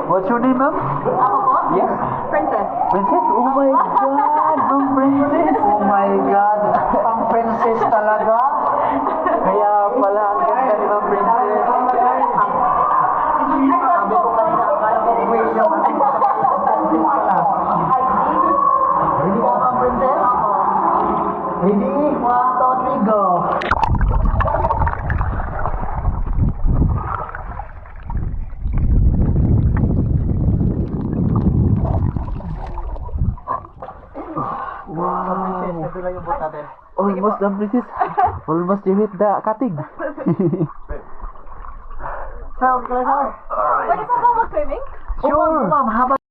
What's your name, ma'am? Ako po? Yes. Princess. Princess? Oh my God! Ma'am Princess! Oh my God! Ang princess talaga! Kaya pala ang ganda ni Ma'am Princess. Sabi ko kanina, akala ko William at Princess pala. Ready ka, Ma'am Princess? Ready? 1, 2, 3, go! Wow! Ito lang yung boat natin. Almost done, Princess. Almost you hit the cutting. Pwede po ba mag-swimming? Sure! Ma'am, habang